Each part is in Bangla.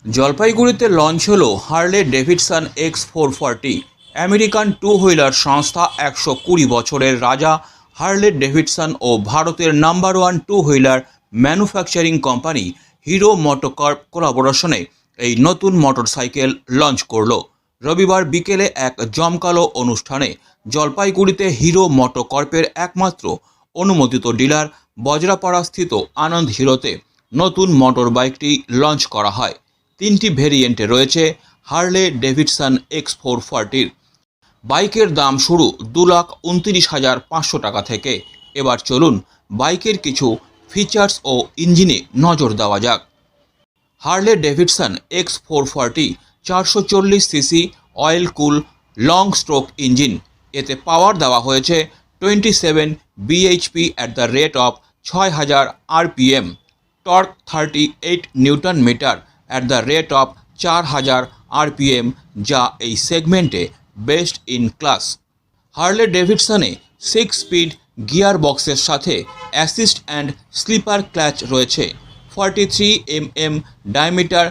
জলপাইগুড়িতে লঞ্চ হলো Harley Davidson X440। American two wheeler সংস্থা 120 বছরের রাজা হার্লে ডেভিডসন ও ভারতের number 1 two wheeler manufacturing company Hero MotoCorp কোলাবোরেশনে এই নতুন মোটরসাইকেল লঞ্চ করলো। রবিবার বিকেলে এক জমকালো অনুষ্ঠানে জলপাইগুড়িতে হিরো মোটোকর্পের একমাত্র অনুমোদিত ডিলার বজরাপাড়াস্থিত আনন্দ হিরোতে নতুন মোটর বাইকটি লঞ্চ করা হয়। 3টি ভেরিয়েন্টে রয়েছে হার্লে ডেভিডসন X440। বাইকের দাম শুরু 2,29,500 টাকা থেকে। এবার চলুন বাইকের কিছু ফিচার্স ও ইঞ্জিনে নজর দেওয়া যাক। Harley Davidson X440 440 CC oil cool long stroke engine. এতে পাওয়ার দেওয়া হয়েছে 27 bhp at the rate of 6000 rpm, torque 38 newton metre at the rate of 4000 rpm, যা এই সেগমেন্টে বেস্ট ইন ক্লাস। হার্লে ডেভিডসনে 6 স্পিড গিয়ার বক্সের সাথে অ্যাসিস্ট অ্যান্ড স্লিপার ক্লাচ রয়েছে। 43 mm diameter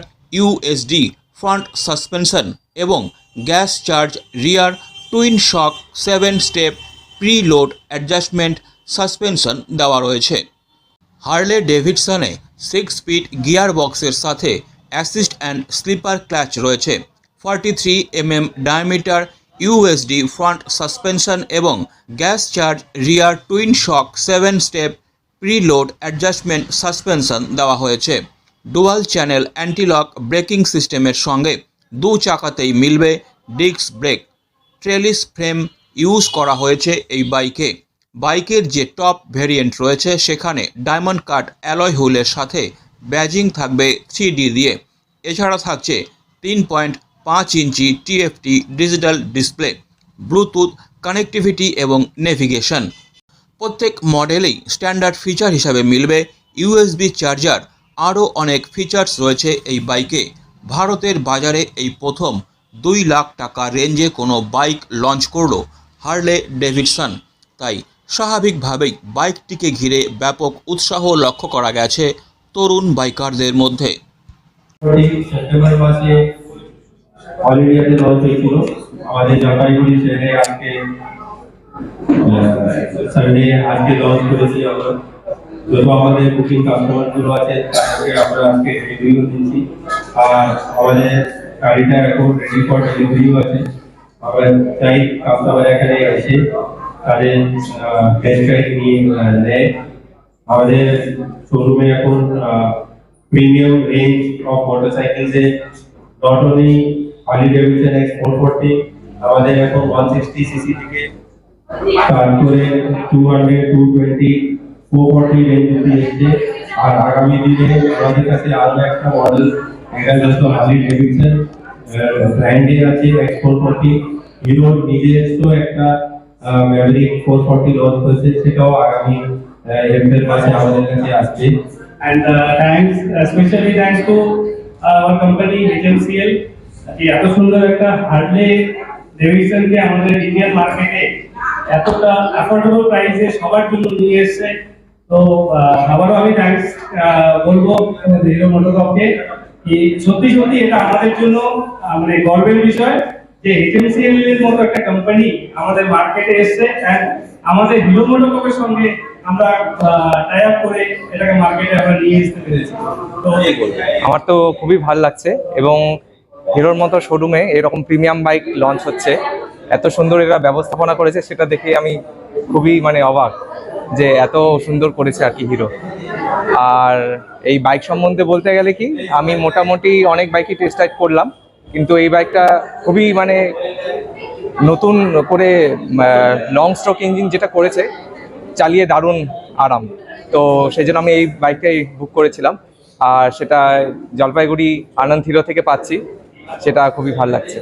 USD front suspension এবং gas charge rear twin shock 7 step pre load adjustment suspension দেওয়া রয়েছে। হার্লে ডেভিডসনে 6 স্পিড গিয়ার বক্সের সাথে অ্যাসিস্ট অ্যান্ড স্লিপার ক্লাচ রয়েছে। 43 mm diameter USD front suspension এবং gas charge rear twin shock 7 step pre load adjustment suspension দেওয়া হয়েছে। ডুয়াল চ্যানেল অ্যান্টিলক ব্রেকিং সিস্টেমের সঙ্গে 2 চাকাতেই মিলবে disc brake. Trellis frame use করা হয়েছে এই বাইকে। বাইকের যে টপ ভেরিয়েন্ট রয়েছে সেখানে ডায়মন্ড কাট অ্যালয় হুইলের সাথে ব্যাজিং থাকবে 3D দিয়ে। এছাড়া থাকছে 3.5 ইঞ্চি TFT digital display, Bluetooth connectivity এবং নেভিগেশন। প্রত্যেক মডেলেই স্ট্যান্ডার্ড ফিচার হিসাবে মিলবে USB চার্জার। আরও অনেক ফিচার্স রয়েছে এই বাইকে। ভারতের বাজারে এই প্রথম 2 লাখ টাকা রেঞ্জে কোনো বাইক লঞ্চ করলো হার্লে ডেভিডসন। তাই স্বাভাবিকভাবেই বাইকটিকে ঘিরে ব্যাপক উৎসাহ লক্ষ্য করা গেছে তরুণ বাইকারদের মধ্যে। সেপ্টেম্বর মাসে অল ইন্ডিয়াতে লঞ্চ হয়েছিল আমাদের জলপাইগুড়ি শহরে। আজকে সানডে আজকে লঞ্চ করেছি আমরা। যত আমাদের বুকিং কাস্টমারগুলো আছে তাদেরকে আমরা আজকে রিভিউ দিচ্ছি। আর আমাদের গাড়িটা এখন রেডি ফর ডেলিভারিও আছে। আমরা চাই কাস্টমার এখানে এসে তাদের টেস্ট রাইড নিয়ে নেয়। আমাদের শোরুমে এখন প্রিমিয়াম রেঞ্জ অফ মোটরসাইকেলসে not only Harley Davidson X440, আমাদের এখন 160 সিসি থেকে তারপরে 200, 220, 440 রেঞ্জ অব্দি এসছে। আর আগামী দিনে আমাদের কাছে আরো একটা মডেল, এটা জাস্ট হার্লে ডেভিডসন ব্র্যান্ডে আছে X440। হিরোর নিজস্ব একটা ম্যাভরিক 440 লঞ্চ হয়েছে, সেটাও আগামী এপ্রিল মাসে আমাদের কাছে আসবে। And thanks, especially thanks to our company HMCL, যে এত সুন্দর একটা হার্লে ডেভিডসন কে আমাদের ইন্ডিয়ান মার্কেটে এতটা অ্যাফোর্ডেবল প্রাইসে সবার জন্য নিয়ে এসেছে। তো আবারও আমি থ্যাঙ্কস বলবো হিরো মোটোকর্পকে। সত্যি সত্যি এটা আমাদের জন্য মানে গর্বের বিষয় যে HMCL এর মতো একটা কোম্পানি আমাদের মার্কেটে এসেছে। এন্ড আমাদের হিরো মোটোকর্পের সঙ্গে আমরা টাই আপ করে এটাকে মার্কেটে আমরা নিয়ে আসতে পেরেছি। তো আমার তো খুবই ভালো লাগছে এবং হিরোর মতো শোরুমে এরকম প্রিমিয়াম বাইক লঞ্চ হচ্ছে, এত সুন্দর এরা ব্যবস্থাপনা করেছে, সেটা দেখে আমি খুবই অবাক যে এত সুন্দর করেছে আর কি হিরো। আর এই বাইক সম্বন্ধে বলতে গেলে কি, আমি মোটামুটি অনেক বাইকই টেস্ট রাইড করলাম, কিন্তু এই বাইকটা খুবই নতুন করে লং স্ট্রোক ইঞ্জিন যেটা করেছে, চালিয়ে দারুণ আরাম। তো সেই জন্য আমি এই বাইকটাই বুক করেছিলাম, আর সেটা জলপাইগুড়ি আনন্দ হিরো থেকে পাচ্ছি, সেটা খুবই ভালো লাগছে।